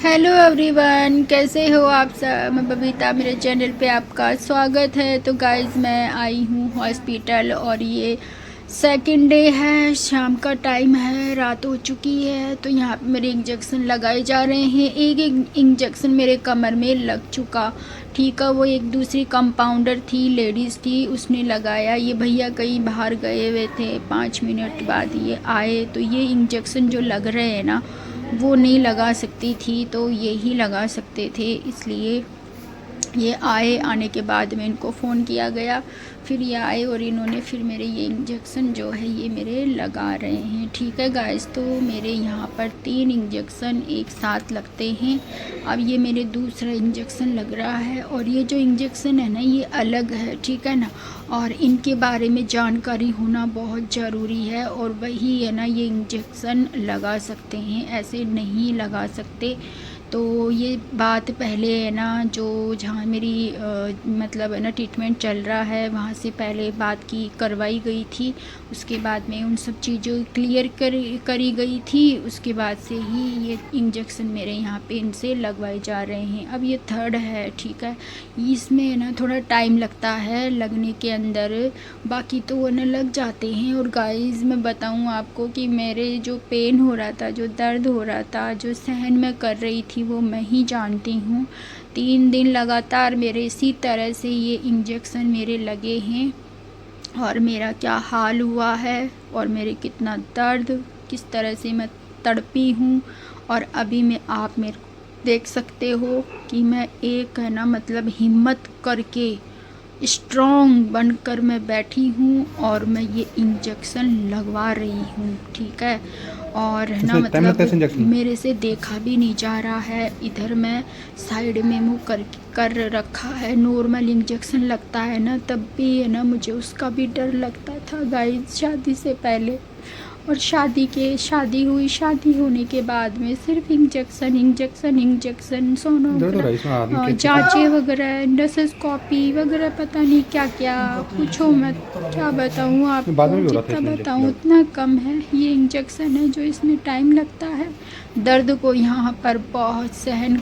Hello everyone, कैसे हो आप सब। मैं बबीता, मेरे चैनल पे आपका स्वागत है। तो गाइज़, मैं आई हूँ हॉस्पिटल और ये सेकंड डे है। शाम का टाइम है, रात हो चुकी है। तो यहाँ पे मेरे इंजेक्शन लगाए जा रहे हैं। एक एक इंजेक्शन मेरे कमर में लग चुका। ठीक है, वो एक दूसरी कंपाउंडर थी, लेडीज़ थी, उसने लगाया। ये भैया कहीं बाहर गए हुए थे, 5 मिनट बाद ये आए। तो ये इंजेक्शन जो लग रहे हैं ना, वो नहीं लगा सकती थी, तो यही लगा सकते थे, इसलिए ये आए। आने के बाद में इनको फ़ोन किया गया, फिर ये आए और इन्होंने फिर मेरे ये इंजेक्शन जो है ये मेरे लगा रहे हैं। ठीक है गाइस, तो मेरे यहाँ पर 3 इंजेक्शन एक साथ लगते हैं। अब ये मेरे दूसरा इंजेक्शन लग रहा है और ये जो इंजेक्शन है ना, ये अलग है, ठीक है ना। और इनके बारे में जानकारी होना बहुत ज़रूरी है। और वही है ना, ये इंजेक्शन लगा सकते हैं, ऐसे नहीं लगा सकते। तो ये बात पहले है ना, जो जहाँ मेरी मतलब है ना ट्रीटमेंट चल रहा है, वहाँ से पहले बात की करवाई गई थी। उसके बाद में उन सब चीज़ों क्लियर करी गई थी। उसके बाद से ही ये इंजेक्शन मेरे यहाँ पे इनसे लगवाए जा रहे हैं। अब ये थर्ड है, ठीक है। इसमें ना थोड़ा टाइम लगता है लगने के अंदर, बाकी तो वो ना लग जाते हैं। और गाइस, मैं बताऊँ आपको कि मेरे जो पेन हो रहा था, जो दर्द हो रहा था, जो सहन मैं कर रही थी, वो मैं ही जानती हूँ। 3 दिन लगातार मेरे इसी तरह से ये इंजेक्शन मेरे लगे हैं और मेरा क्या हाल हुआ है और मेरे कितना दर्द, किस तरह से मैं तड़पी हूँ। और अभी मैं आप मेरे देख सकते हो कि मैं एक है ना मतलब हिम्मत करके स्ट्रॉन्ग बनकर मैं बैठी हूँ और मैं ये इंजेक्शन लगवा रही हूँ, ठीक है। और है ना इसमें टाइम लगता है मतलब इस इंजेक्शन में। मेरे से देखा भी नहीं जा रहा है। इधर मैं साइड में मुँह कर रखा है। नॉर्मल इंजेक्शन लगता है ना, तब भी है ना मुझे उसका भी डर लगता था गाइस, शादी से पहले। और शादी हुई, शादी होने के बाद में सिर्फ इंजेक्शन इंजेक्शन इंजेक्शन, दर्द हो रहा है इसमें हाथ में जांचें वगैरह, इंडोस्कोपी वगैरह, पता नहीं क्या क्या। पूछो मत, क्या बताऊँ बाद आपको, में भी हो रहा था जितना इसमें बताऊँ दर्द। उतना कम है। ये इंजेक्शन है जो इसमें टाइम लगता है। दर्द को यहाँ पर बहुत सहन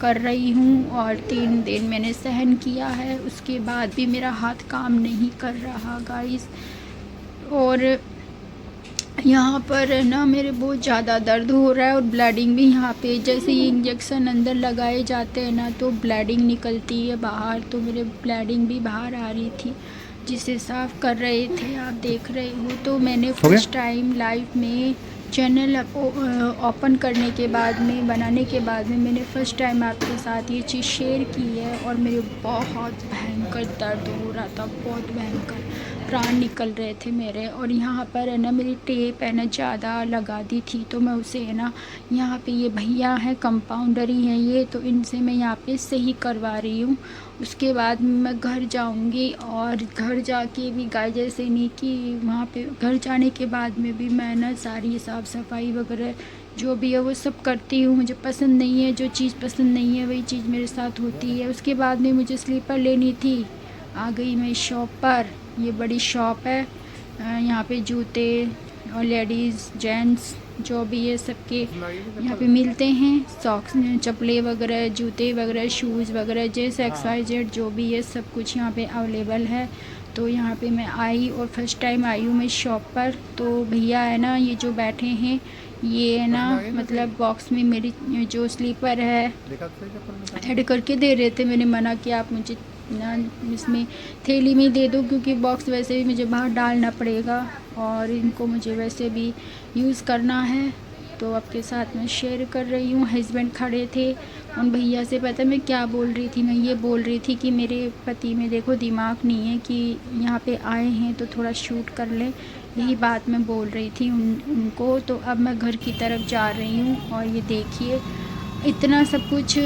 कर रही हूँ और 3 दिन मैंने सहन किया है। उसके बाद भी मेरा हाथ काम नहीं कर रहा गाइस। और यहाँ पर है ना मेरे बहुत ज़्यादा दर्द हो रहा है और ब्लीडिंग भी यहाँ पे, जैसे ये इंजेक्शन अंदर लगाए जाते हैं ना, तो ब्लीडिंग निकलती है बाहर। तो मेरे ब्लीडिंग भी बाहर आ रही थी, जिसे साफ़ कर रहे थे, आप देख रहे हो। तो मैंने हो गया। फर्स्ट टाइम लाइफ में चैनल ओपन करने के बाद में, बनाने के बाद में, मैंने फ़र्स्ट टाइम आपके साथ ये चीज़ शेयर की है। और मेरे बहुत भयंकर दर्द हो रहा था, बहुत भयंकर, प्राण निकल रहे थे मेरे। और यहाँ पर है ना मेरी टेप है ना ज़्यादा लगा दी थी, तो मैं उसे है ना, यहाँ पे ये भैया हैं, कंपाउंडर ही हैं ये, तो इनसे मैं यहाँ पे सही करवा रही हूँ। उसके बाद मैं घर जाऊँगी और घर जाके भी गाय जैसे नहीं कि वहाँ पे घर जाने के बाद में भी मैं ना सारी साफ़ सफाई वगैरह जो भी है वो सब करती हूँ। मुझे पसंद नहीं है, जो चीज़ पसंद नहीं है वही चीज़ मेरे साथ होती है। उसके बाद में मुझे स्लीपर लेनी थी, आ गई मैं शॉप पर। ये बड़ी शॉप है, यहाँ पे जूते और लेडीज़ जेंट्स जो भी है सबके यहाँ पे मिलते हैं। सॉक्स, चप्पलें वगैरह, जूते वगैरह, शूज़ वगैरह, जैसे XYZ जो भी है सब कुछ यहाँ पे अवेलेबल है। तो यहाँ पे मैं आई और फर्स्ट टाइम आई हूँ मैं शॉप पर। तो भैया है ना ये जो बैठे हैं, ये है ना मतलब बॉक्स में मेरी जो स्लीपर है ऐड करके दे रहे थे। मैंने मना किया, आप मुझे ना इसमें थैली में ही दे दो, क्योंकि बॉक्स वैसे भी मुझे बाहर डालना पड़ेगा और इनको मुझे वैसे भी यूज़ करना है। तो आपके साथ मैं शेयर कर रही हूँ। हस्बैंड खड़े थे, उन भैया से पता मैं क्या बोल रही थी, मैं ये बोल रही थी कि मेरे पति में देखो दिमाग नहीं है कि यहाँ पे आए हैं तो थोड़ा शूट कर लें, यही बात मैं बोल रही थी उनको। तो अब मैं घर की तरफ जा रही हूँ और ये देखिए इतना सब कुछ,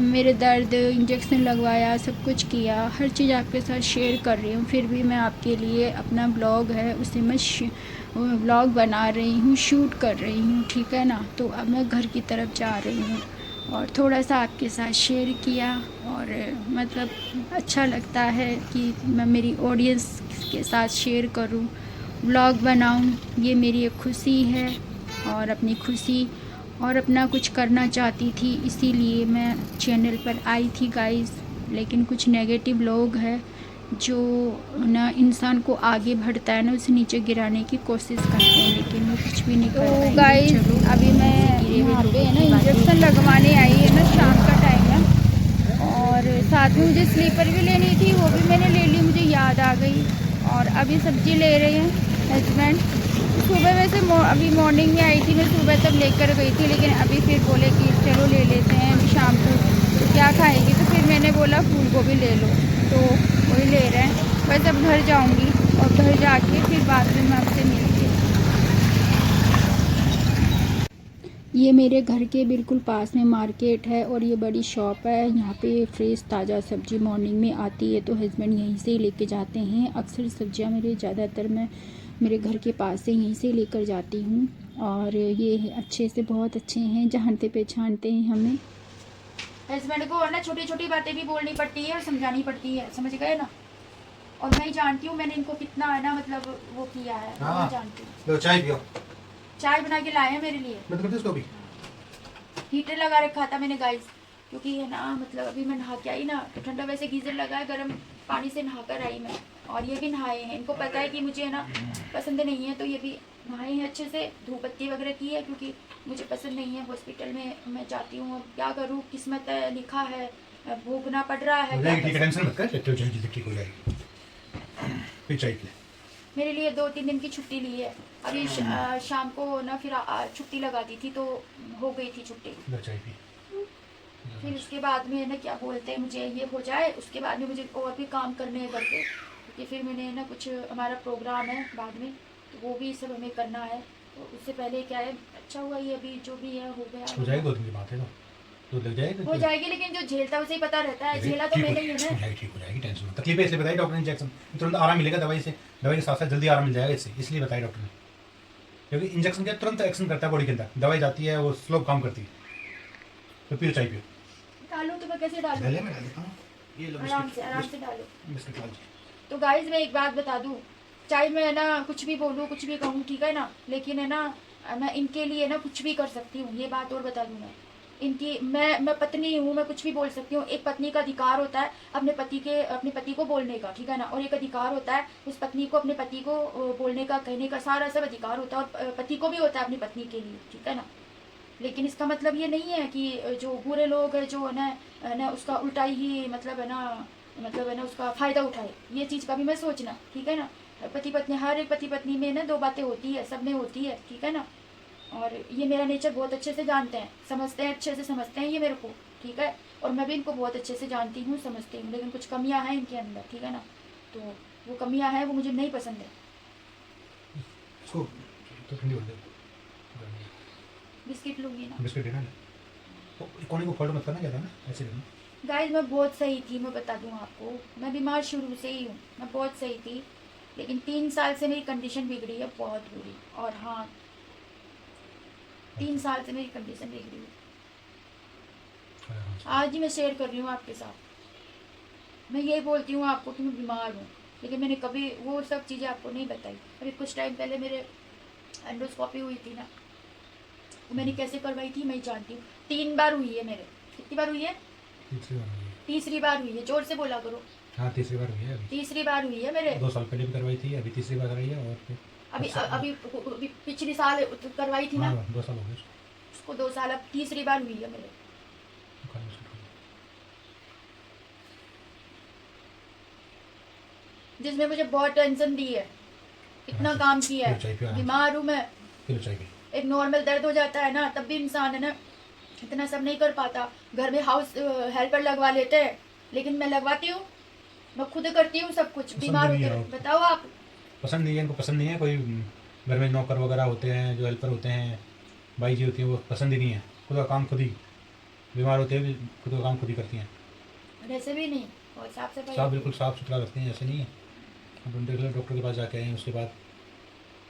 मेरे दर्द, इंजेक्शन लगवाया, सब कुछ किया, हर चीज़ आपके साथ शेयर कर रही हूँ। फिर भी मैं आपके लिए अपना ब्लॉग है उसे मैं ब्लॉग बना रही हूँ, शूट कर रही हूँ, ठीक है ना। तो अब मैं घर की तरफ जा रही हूँ और थोड़ा सा आपके साथ शेयर किया। और मतलब अच्छा लगता है कि मैं मेरी ऑडियंस के साथ शेयर करूँ, ब्लॉग बनाऊँ, ये मेरी एक खुशी है। और अपनी खुशी और अपना कुछ करना चाहती थी, इसीलिए मैं चैनल पर आई थी गाइस। लेकिन कुछ नेगेटिव लोग हैं जो ना इंसान को आगे बढ़ता है ना उसे नीचे गिराने की कोशिश करते हैं, लेकिन वो कुछ भी नहीं कर पाएंगे। तो गाइस चलो अभी मैं यहाँ पे है ना इंजेक्शन लगवाने आई है ना, शाम का टाइम है। और साथ में मुझे स्लीपर भी लेनी थी, वो भी मैंने ले ली, मुझे याद आ गई। और अभी सब्जी ले रहे हैं हस्बैंड। सुबह वैसे अभी मॉर्निंग में आई थी मैं, सुबह तब लेकर गई थी, लेकिन अभी फिर बोले कि चलो ले लेते हैं अभी शाम को, तो क्या खाएगी, तो फिर मैंने बोला फूल गोभी ले लो, तो वही ले रहे हैं। बस अब घर जाऊंगी और घर जाके फिर बाद में मैं आपसे मिलती हूँ। ये मेरे घर के बिल्कुल पास में मार्केट है और ये बड़ी शॉप है। यहाँ पे फ्रेश ताज़ा सब्ज़ी मॉर्निंग में आती है, तो हस्बैंड यहीं से लेके जाते हैं। अक्सर सब्जियाँ ज़्यादातर मैं मेरे घर के पास से यहीं से लेकर जाती हूँ। और ये अच्छे से बहुत अच्छे हैं, जानते पहचानते हैं हमें। हस्बैंड को ना छोटी छोटी बातें भी बोलनी पड़ती है और समझानी पड़ती है, समझ गए ना। और मैं जानती हूँ मैंने इनको कितना है ना मतलब वो किया है, मैं जानती हूँ। लो चाय पियो। चाय बना के लाए हैं मेरे लिए। मैं तो इसको भी हीटर लगा रखा था मैंने गाइस, क्योंकि है ना मतलब अभी मैं नहा के आई ना, तो ठंडा वैसे गीजर लगा है, गर्म पानी से नहा कर आई मैं। और ये भी नहाए हैं, इनको पता है कि मुझे है ना पसंद नहीं है, तो ये भी नहाए हैं अच्छे से, धूप बत्ती वगैरह की है, क्योंकि मुझे पसंद नहीं है। हॉस्पिटल में मैं जाती हूँ, अब क्या करूँ, किस्मत है, लिखा है, भोगना पड़ रहा है। ठीक है, टेंशन मत कर, जल्दी ठीक हो जाएगी। फिर चाय पी। मेरे लिए 2-3 दिन की छुट्टी ली है अभी। शाम को ना फिर छुट्टी लगा दी थी, तो हो गई थी छुट्टी। लो चाय पी। फिर उसके बाद में ना क्या बोलते हैं, मुझे ये हो जाए उसके बाद में मुझे और भी काम करने हैं घर पे, क्योंकि फिर मैंने ना कुछ हमारा प्रोग्राम है बाद में, तो वो भी सब हमें करना है। तो उससे पहले क्या है, अच्छा हुआ ये अभी जो भी है हो गया। हो जाएगी 2 दिन की बात है, तो लग जाएगी, हो जाएगी, लेकिन जो झेलता है उसे ही पता रहता है, झेला तो मैंने ही है ना। ठीक हो जाएगी, टेंशन मत। तकलीफ है इसलिए बताई डॉक्टर ने, इंजेक्शन तुरंत आराम मिलेगा दवाई से, दवाई के साथ साथ जल्दी आराम मिल जाएगा इससे, इसलिए बताई डॉक्टर ने। क्योंकि इंजेक्शन क्या तुरंत एक्शन करता है बॉडी के अंदर, दवाई जाती है वो स्लो काम करती है। तो पियो चाय पियो। डालूं तो मैं कैसे डालूं? पहले मैं डाल देता हूँ, ये लो आराम से डालो। बिस्किट लो। तो गाइज मैं एक बात बता दूं, चाहे मैं ना कुछ भी बोलूं कुछ भी कहूं, ठीक है ना, लेकिन है ना मैं इनके लिए ना कुछ भी कर सकती हूँ, ये बात और बता दूं मैं। इनकी मैं पत्नी हूँ, मैं कुछ भी बोल सकती हूँ। एक पत्नी का अधिकार होता है अपने पति को बोलने का, ठीक है ना, और एक अधिकार होता है उस पत्नी को अपने पति को बोलने का, कहने का, सारा सब अधिकार होता है, और पति को भी होता है अपनी पत्नी के लिए, ठीक है ना। लेकिन इसका मतलब ये नहीं है कि जो बुरे लोग हैं जो है ना उसका उल्टा ही मतलब है ना उसका फ़ायदा उठाए, ये चीज़ का भी मैं सोचना, ठीक है ना। पति पत्नी, हर एक पति पत्नी में ना 2 बातें होती है, सब में होती है, ठीक है ना। और ये मेरा नेचर बहुत अच्छे से जानते हैं, समझते हैं, अच्छे से समझते हैं ये मेरे को, ठीक है। और मैं भी इनको बहुत अच्छे से जानती हूँ, समझती हूँ, लेकिन कुछ कमियाँ हैं इनके अंदर, ठीक है ना। तो वो कमियाँ हैं, वो मुझे नहीं पसंद है। इसको तो ठंडी हो जाएगी, बिस्किट लूँगी ना। बिस्किट देना तो कोने को फोल्ड मत करना ज़्यादा ना, ऐसे देना। गाइस मैं बहुत सही थी, मैं बता दूं आपको, मैं बीमार शुरू से ही हूँ, मैं बहुत सही थी, लेकिन 3 साल से मेरी कंडीशन बिगड़ी है बहुत बुरी। और हाँ, 3 साल से मेरी कंडीशन बिगड़ी है। आज ही मैं शेयर कर रही हूँ आपके साथ। मैं ये बोलती हूँ आपको कि मैं बीमार हूँ, लेकिन मैंने कभी वो सब चीज़ें आपको नहीं बताई। अभी कुछ टाइम पहले मेरे एंडोस्कोपी हुई थी ना, वो मैंने कैसे करवाई थी मैं जानती हूँ। 3 बार हुई है मेरे। कितनी बार हुई है? तीसरी बार हुई है। जोर से बोला करो। हाँ, तीसरी बार हुई है अभी। तीसरी बार हुई है मेरे। 2 साल पहले भी करवाई थी, अभी तीसरी बार कराई है। और फिर अभी पिछली साल करवाई थी ना। हाँ, 2 साल हो गए उसको 2 साल, अब तीसरी बार हुई है मेरे। जिसमें मुझे बहुत टेंशन दी है, इतना काम किया है, बीमार हूँ मैं। एक नॉर्मल दर्द हो जाता है ना, तब भी इंसान है ना इतना सब नहीं कर पाता। घर में हाउस हेल्पर लगवा लेते हैं, लेकिन मैं लगवाती हूँ, मैं खुद करती हूँ सब कुछ। बीमार होकर बताओ आप। पसंद नहीं है इनको, पसंद नहीं है। कोई घर में नौकर वगैरह होते हैं, जो हेल्पर होते हैं, बाई जी होती हैं, वो पसंद ही नहीं है। खुद का काम खुद ही, बीमार होते हैं खुद का काम खुद ही करती हैं। वैसे भी नहीं, और साफ साफ बिल्कुल साफ़ सुथरा रखते हैं, ऐसे नहीं है। अब देख लो, डॉक्टर के पास जाके आए, उसके बाद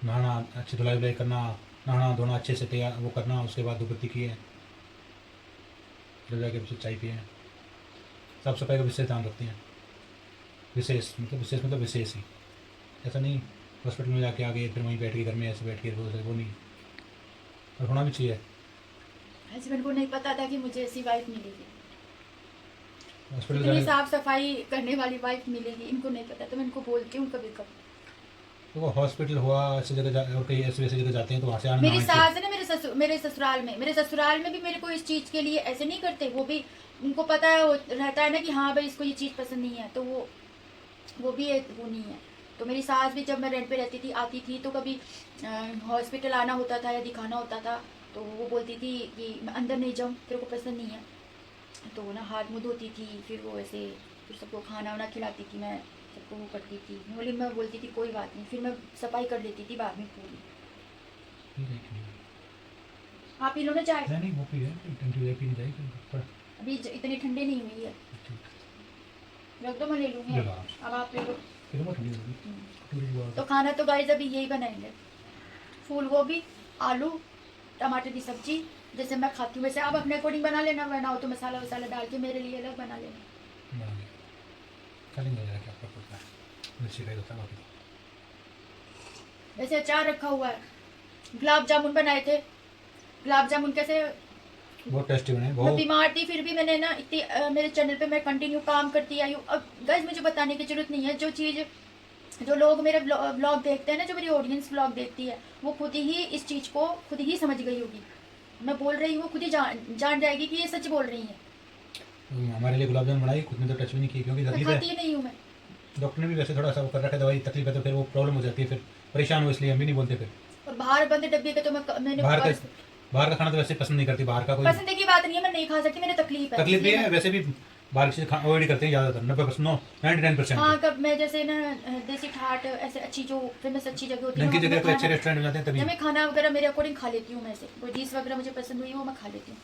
नहाना, अच्छी धुलाई वुलाई करना, नहाना धोना अच्छे से तैयार वो करना, उसके बाद धूपबत्ती किए, फिर जाके फिर चाय पिए। साफ सफाई का विशेष ध्यान रखती हैं। विशेष मतलब विशेष ही, ऐसा नहीं हॉस्पिटल में जाके आ गए फिर वहीं बैठ के घर में ऐसे बैठ के वो नहीं। और होना भी चाहिए, हस्बैंड को नहीं पता था कि मुझे ऐसी वाइफ मिलेगी, हॉस्पिटल इतनी जाने साफ सफाई करने वाली वाइफ मिलेगी, इनको नहीं पता। तो मैं इनको बोलती हूँ कभी कभी। तो वो हॉस्पिटल हुआ ऐसी जगह और कहीं ऐसी वैसी जगह जाते हैं तो वहाँ से आना मेरी ना सास है ना, मेरे ससुराल में भी मेरे को इस चीज़ के लिए ऐसे नहीं करते। वो भी उनको पता है, रहता है ना कि हाँ भाई इसको ये चीज़ पसंद नहीं है, तो वो भी वो नहीं है। तो मेरी सास भी जब मैं रेंट पे रहती थी आती थी, तो कभी हॉस्पिटल आना होता था या दिखाना होता था, तो वो बोलती थी कि मैं अंदर नहीं जाऊँ, तेरे को पसंद नहीं है। तो ना हाथ मुँह धोती थी, फिर वो ऐसे फिर सबको खाना वाना खिलाती थी, मैं सबको वो करती थी। मैं बोलती थी कोई बात नहीं, फिर मैं सफाई कर लेती थी बाद में पूरी। आप पी लो ना चाय, नहीं वो पी है पी नहीं जाएगी पर अभी इतनी ठंडी नहीं हुई है, रख दो मैं ले लूँगी। ले लो। अब आप ले लो। फिर वो ठंडी होगी तो खाना तो गाइस अभी यही बनाएंगे, फूल गोभी, आलू, टमाटर की सब्जी, जैसे मैं खाती हूँ वैसे आप अपने अकॉर्डिंग बना लेना, बनाओ तो मसाला वसाला डाल के मेरे लिए अलग बना लेना। चलेंगे क्या पड़ता है मिर्ची का होता है बाकी वैसे अचार रखा हुआ है, गुलाब जामुन बनाए थे, गुलाब जामुन कैसे, बहुत टेस्टी बने मैं बहुत। बीमार थी फिर भी मैंने ना इतनी मेरे चैनल पे मैं कंटिन्यू काम करती आई हूँ। अब गाइस मुझे बताने की जरूरत नहीं है, जो चीज़ जो लोग मेरे ब्लॉग देखते हैं ना, जो मेरी ऑडियंस ब्लॉग देखती है, वो खुद ही इस चीज़ को खुद ही समझ गई होगी। मैं बोल रही हूँ खुद ही जान जाएगी कि ये सच बोल रही है। हमारे लिए गुलाब जामुन बनाई, खुद ने तो टच भी नहीं की क्योंकि मैं तकलीफ खाती है। ही नहीं हूँ मैं। डॉक्टर ने भी वैसे थोड़ा सा वो कर रखा है, दवाई तकलीफ है तो फिर वो प्रॉब्लम हो जाती है, फिर परेशान हो, इसलिए हम भी नहीं बोलते। फिर और बाहर बंद डब्बे के तो मैंने बाहर का खाना तो वैसे पसंद नहीं करती, बाहर का कोई पसंद की बात नहीं है, मैं नहीं खा सकती, मेरे तकलीफ है। तकलीफ भी इसलिए है, वैसे भी बाहर की चीज़ अवॉइड करते हैं ज़्यादातर 99%। हाँ, कब मैं जैसे ना देसी ठाट ऐसे अच्छी जो फेमस अच्छी जगह होती है जिनकी वहाँ जगह पे कोई अच्छे खाना- रेस्टोरेंट में जाते हैं तभी जब मैं खाना वगैरह मेरे अकॉर्डिंग खा लेती हूँ, मैं से कोई डिश वगैरह मुझे पसंद हुई वो मैं खा लेती हूँ।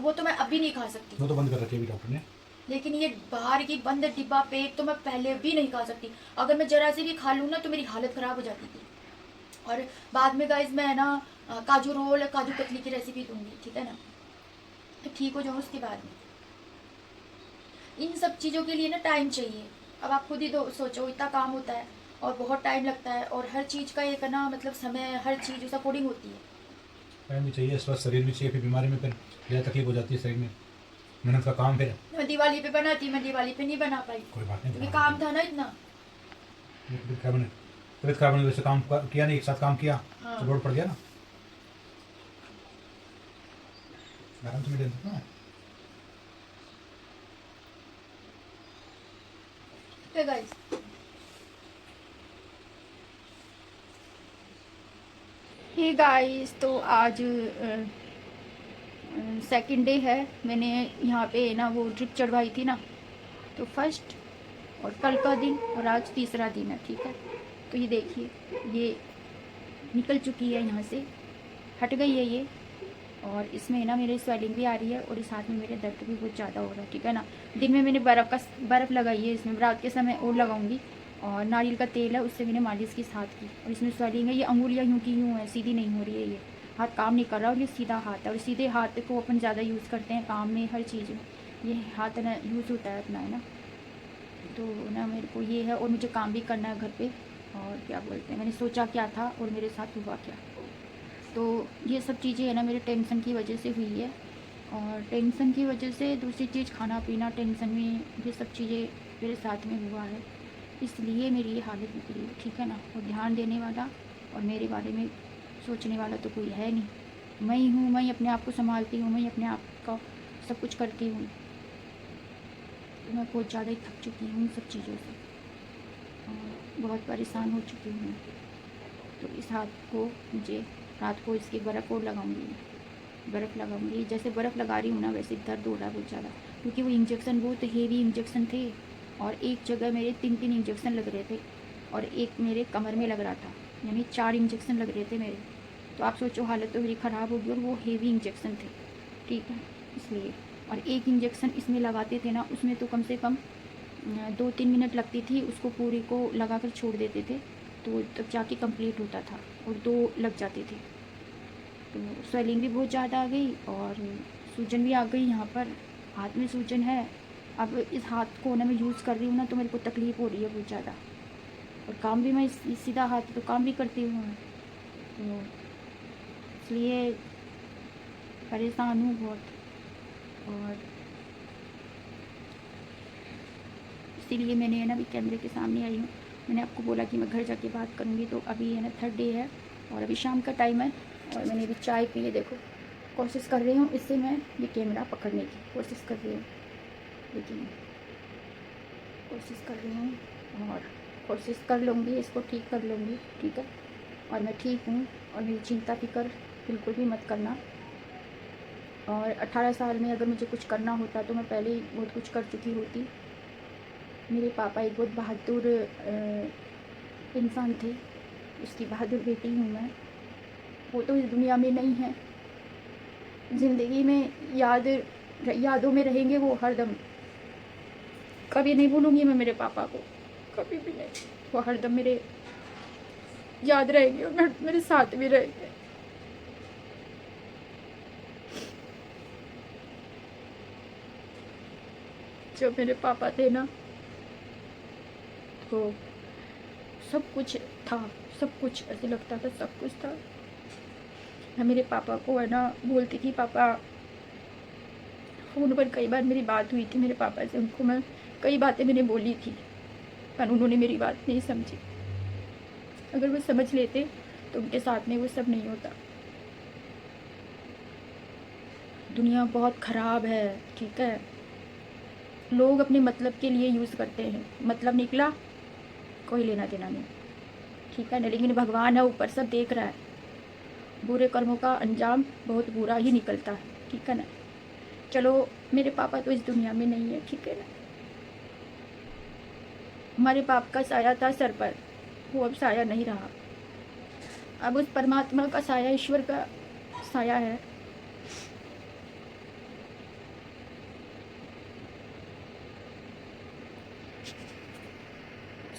वो तो मैं अभी नहीं खा सकती, वो तो बंद कर रखी है अभी डॉक्टर ने। लेकिन ये बाहर की बंद डिब्बा पैक तो मैं पहले भी नहीं खा सकती। अगर मैं जरा सी भी खा लूँ ना तो मेरी हालत ख़राब हो जाती थी। और बाद में गाइस मैं ना काजू रोल, काजू कतली की रेसिपी दूंगी, ठीक है ना, तो ठीक हो जाऊँ उसके बाद में। इन सब चीज़ों के लिए ना टाइम चाहिए। अब आप खुद ही सोचो, इतना काम होता है और बहुत टाइम लगता है, और हर चीज़ का एक ना मतलब समय, हर चीज़ उस अकॉर्डिंग होती है। टाइम भी चाहिए, स्वस्थ शरीर भी चाहिए, फिर बीमारी में फिर ज़्यादा तकलीफ हो जाती है शरीर में, मेहनत का काम। फिर मैं दिवाली पे बनाती, मैं दिवाली पे नहीं बना पाई कोई बात नहीं, क्योंकि काम था ना इतना। तबियत खराब होने वैसे काम किया नहीं, एक साथ काम किया हाँ। तो लोड पड़ गया ना, आराम से मिले ना। तो गाइस हे गाइस, तो आज सेकंड डे है। मैंने यहाँ पे ना वो ड्रिप चढ़वाई थी ना, तो फर्स्ट और कल का दिन और आज तीसरा दिन है, ठीक है। तो ये देखिए, ये निकल चुकी है, यहाँ से हट गई है ये, और इसमें ना मेरे स्वेलिंग भी आ रही है और इस हाथ में मेरे दर्द भी बहुत ज़्यादा हो रहा है, ठीक है ना। दिन में मैंने बर्फ़ लगाई है इसमें, रात के समय और लगाऊंगी, और नारियल का तेल है उससे मैंने मालिश की इस हाथ की, और इसमें स्वेलिंग है। ये अंगुलियाँ यूँ की यूँ है, सीधी नहीं हो रही है, ये हाथ काम नहीं कर रहा, और ये सीधा हाथ है, और सीधे हाथ को अपन ज़्यादा यूज़ करते हैं काम में, हर चीज़ में ये हाथ ना यूज़ होता है अपना, है ना। तो ना मेरे को ये है, और मुझे काम भी करना है घर पे, और क्या बोलते हैं, मैंने सोचा क्या था और मेरे साथ हुआ क्या। तो ये सब चीज़ें है ना मेरे टेंशन की वजह से हुई है, और टेंशन की वजह से दूसरी चीज़ खाना पीना, टेंशन में ये सब चीज़ें मेरे साथ में हुआ है, इसलिए मेरी ये हालत निकली है, ठीक है ना। और ध्यान देने वाला और मेरे बारे में सोचने वाला तो कोई है नहीं, मैं ही हूँ, मैं ही अपने आप को संभालती हूँ, मैं ही अपने आप का सब कुछ करती हूँ। तो मैं बहुत ज़्यादा ही थक चुकी हूँ इन सब चीज़ों से, और बहुत परेशान हो चुकी हूँ। तो इस हाथ को मुझे रात को इसकी बर्फ़ और लगाऊंगी, बर्फ़ लगाऊंगी, जैसे बर्फ़ लगा रही हूँ ना वैसे दर्द हो रहा है बहुत ज़्यादा, क्योंकि वो इंजेक्शन बहुत हेवी इंजेक्शन थे, और एक जगह मेरे 3 इंजेक्शन लग रहे थे, और एक मेरे कमर में लग रहा था, यानी 4 इंजेक्शन लग रहे थे मेरे। तो आप सोचो हालत तो मेरी ख़राब होगी, और वो हेवी इंजेक्शन थे, ठीक है, इसलिए। और एक इंजेक्शन इसमें लगाते थे ना, उसमें तो कम से कम 2-3 मिनट लगती थी, उसको पूरी को लगा कर छोड़ देते थे तो तब जाके कंप्लीट होता था, और 2 लग जाते थे। तो स्वेलिंग भी बहुत ज़्यादा आ गई, और सूजन भी आ गई, यहाँ पर हाथ में सूजन है। अब इस हाथ को ना मैं यूज़ कर रही हूँ ना, तो मेरे को तकलीफ़ हो रही है बहुत ज़्यादा, और काम भी मैं सीधा हाथ तो काम भी करती हूँ, तो इसलिए परेशान हूँ बहुत, और इसीलिए मैंने है ना अभी कैमरे के सामने आई हूँ। मैंने आपको बोला कि मैं घर जाके बात करूँगी, तो अभी है ना 3rd डे है और अभी शाम का टाइम है और मैंने अभी चाय पी है। देखो, कोशिश कर रही हूँ इससे मैं ये कैमरा पकड़ने की कोशिश कर रही हूँ, लेकिन कोशिश कर रही हूँ और कोशिश कर लूँगी, इसको ठीक कर लूँगी, ठीक है। और मैं ठीक हूँ और मेरी चिंता फिक्र बिल्कुल भी मत करना। और 18 साल में अगर मुझे कुछ करना होता तो मैं पहले ही बहुत कुछ कर चुकी होती। मेरे पापा एक बहुत बहादुर इंसान थे, उसकी बहादुर बेटी हूँ मैं। वो तो इस दुनिया में नहीं है, ज़िंदगी में यादों में रहेंगे वो हरदम। कभी नहीं भूलूँगी मैं मेरे पापा को, कभी भी नहीं। वो हरदम मेरे याद रहेंगे और मेरे साथ भी रहेंगे। जब मेरे पापा थे ना तो सब कुछ था, सब कुछ ऐसे लगता था सब कुछ था। मैं मेरे पापा को है ना बोलती थी, पापा, फ़ोन पर कई बार मेरी बात हुई थी मेरे पापा से, उनको मैं कई बातें मैंने बोली थी पर उन्होंने मेरी बात नहीं समझी। अगर वो समझ लेते तो उनके साथ में वो सब नहीं होता। दुनिया बहुत ख़राब है, ठीक है। लोग अपने मतलब के लिए यूज़ करते हैं, मतलब निकला कोई लेना देना नहीं, ठीक है ना। लेकिन भगवान है ऊपर, सब देख रहा है। बुरे कर्मों का अंजाम बहुत बुरा ही निकलता है, ठीक है ना। चलो, मेरे पापा तो इस दुनिया में नहीं है, ठीक है ना। हमारे बाप का साया था सर पर, वो अब साया नहीं रहा। अब उस परमात्मा का साया, ईश्वर का साया है।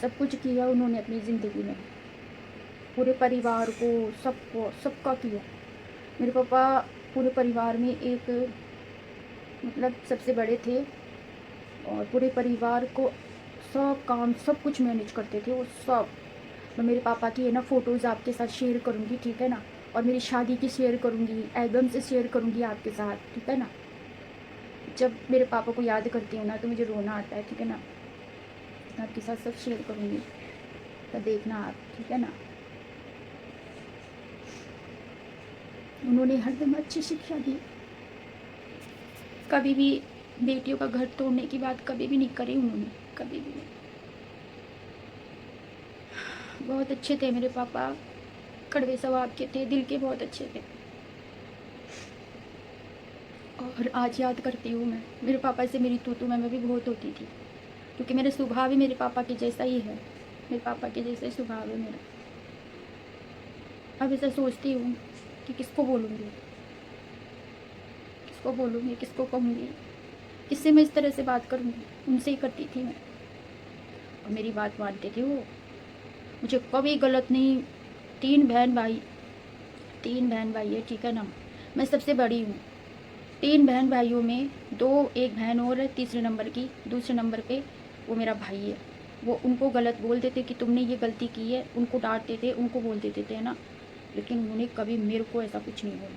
सब कुछ किया उन्होंने अपनी ज़िंदगी में, पूरे परिवार को, सबको, सबका किया। मेरे पापा पूरे परिवार में एक मतलब सबसे बड़े थे और पूरे परिवार को सब काम, सब कुछ मैनेज करते थे वो सब। मैं मेरे पापा की है ना फ़ोटोज़ आपके साथ शेयर करूँगी, ठीक है ना। और मेरी शादी की शेयर करूँगी, एल्बम से शेयर करूँगी आपके साथ, ठीक है ना। जब मेरे पापा को याद करती हूँ ना तो मुझे रोना आता है, ठीक है ना। आपके साथ सब शेयर करूँगी, तो देखना आप, ठीक है ना। उन्होंने हरदम अच्छी शिक्षा दी, कभी भी बेटियों का घर तोड़ने की बात कभी भी नहीं करी उन्होंने, कभी भी नहीं। बहुत अच्छे थे मेरे पापा, कड़वे स्वभाव के थे, दिल के बहुत अच्छे थे। और आज याद करती हूँ मैं, मेरे पापा से मेरी तू मैं भी बहुत होती थी, क्योंकि मेरा स्वभाव भी मेरे पापा के जैसा ही है। मेरे पापा के जैसा ही स्वभाव है मेरा। अब ऐसा सोचती हूँ कि किसको बोलूँगी, किसको बोलूँगी, किसको कहूँगी, किससे मैं इस तरह से बात करूँगी। उनसे ही करती थी मैं और मेरी बात मानते थे वो, मुझे कभी गलत नहीं। 3 बहन भाई है, ठीक है ना। मैं सबसे बड़ी हूँ। 3 बहन भाइयों में 2, एक बहन और है तीसरे नंबर की, दूसरे नंबर पे वो मेरा भाई है। वो उनको गलत बोल देते कि तुमने ये गलती की है, उनको डांटते थे, उनको बोल देते थे ना, लेकिन उन्होंने कभी मेरे को ऐसा कुछ नहीं बोला।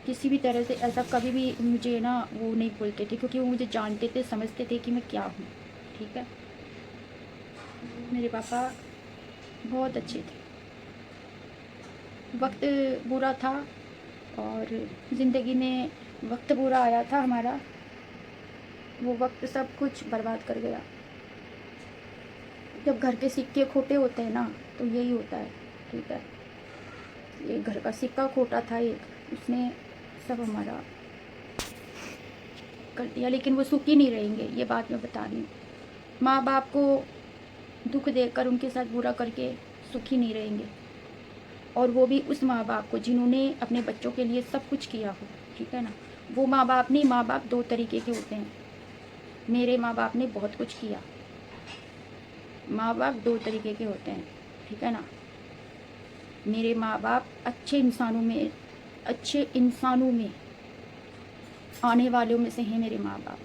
किसी भी तरह से ऐसा कभी भी मुझे ना वो नहीं बोलते थे, क्योंकि वो मुझे जानते थे, समझते थे कि मैं क्या हूँ, ठीक है। मेरे पापा बहुत अच्छे थे। वक्त बुरा था और ज़िंदगी में वक्त बुरा आया था हमारा, वो वक्त सब कुछ बर्बाद कर गया। जब घर के सिक्के खोटे होते हैं ना तो यही होता है, ठीक है। ये घर का सिक्का खोटा था एक, उसने सब हमारा कर दिया। लेकिन वो सुखी नहीं रहेंगे, ये बात मैं बता रही हूँ। माँ बाप को दुख देकर, उनके साथ बुरा करके सुखी नहीं रहेंगे, और वो भी उस माँ बाप को जिन्होंने अपने बच्चों के लिए सब कुछ किया हो, ठीक है ना। वो माँ बाप नहीं, माँ बाप 2 तरीके के होते हैं। मेरे माँ बाप ने बहुत कुछ किया, माँ बाप 2 तरीके के होते हैं, ठीक है ना। मेरे माँ बाप अच्छे इंसानों में आने वालों में से हैं मेरे माँ बाप।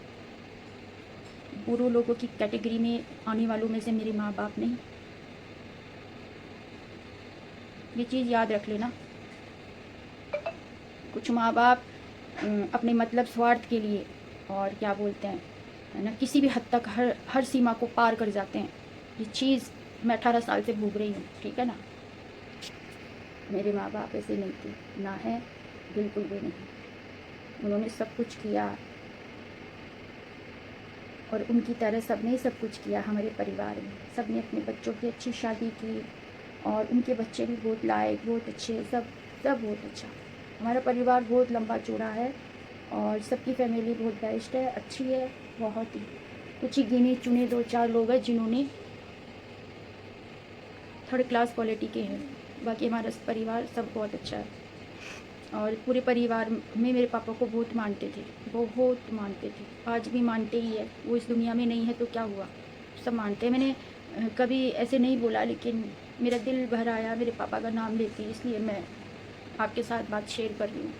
बुरे लोगों की कैटेगरी में आने वालों में से मेरे माँ बाप नहीं। ये चीज़ याद रख लेना। कुछ माँ बाप अपने मतलब स्वार्थ के लिए और क्या बोलते हैं है ना, किसी भी हद तक हर सीमा को पार कर जाते हैं। ये चीज़ मैं 18 साल से भोग रही हूँ, ठीक है ना। मेरे माँ बाप ऐसे नहीं थे, ना है, बिल्कुल भी नहीं। उन्होंने सब कुछ किया और उनकी तरह सबने सब कुछ किया हमारे परिवार में। सबने अपने बच्चों की अच्छी शादी की और उनके बच्चे भी बहुत लायक, बहुत अच्छे, सब बहुत अच्छा। हमारा परिवार बहुत लंबा चौड़ा है और सबकी फैमिली बहुत बेस्ट है, अच्छी है, बहुत ही। कुछ ही गिने चुने 2-4 लोग हैं जिन्होंने थर्ड क्लास क्वालिटी के हैं, बाकी हमारा परिवार सब बहुत अच्छा है। और पूरे परिवार में मेरे पापा को बहुत मानते थे, बहुत मानते थे, आज भी मानते ही है। वो इस दुनिया में नहीं है तो क्या हुआ, सब मानते हैं। मैंने कभी ऐसे नहीं बोला, लेकिन मेरा दिल भर आया मेरे पापा का नाम लेके, इसलिए मैं आपके साथ बात शेयर कर रही हूँ।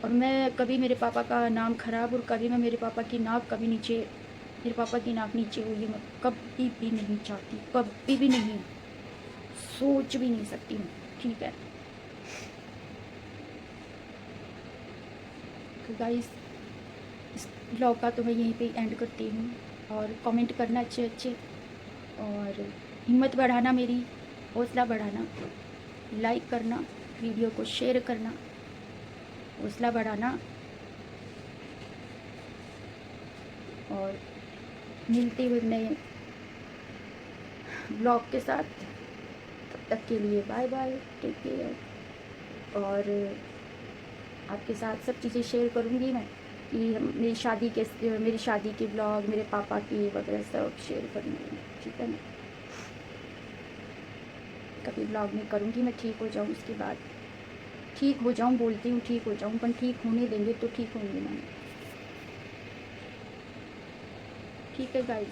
और मैं कभी मेरे पापा का नाम ख़राब और कभी मैं मेरे पापा की नाक कभी नीचे, मेरे पापा की नाक नीचे हुई है मैं कभी भी नहीं चाहती, कभी भी नहीं, सोच भी नहीं सकती हूँ, ठीक है। तो गाइस, इस ब्लॉग का तो मैं यहीं पे एंड करती हूँ। और कमेंट करना अच्छे और हिम्मत बढ़ाना, मेरी हौसला बढ़ाना, लाइक करना, वीडियो को शेयर करना, हौसला बढ़ाना। और मिलते हुए नए ब्लॉग के साथ, तब तक के लिए बाय बाय, टेक केयर। और आपके साथ सब चीज़ें शेयर करूँगी मैं कि मेरी शादी के ब्लॉग, मेरे पापा की वगैरह सब शेयर करूँगी, ठीक है ना। कभी ब्लॉग में करूँगी मैं, ठीक हो जाऊँ, उसके बाद ठीक हो जाऊँ, बोलती हूँ ठीक हो जाऊँ, पर ठीक होने देंगे तो ठीक होंगे ना, ठीक है गाइस।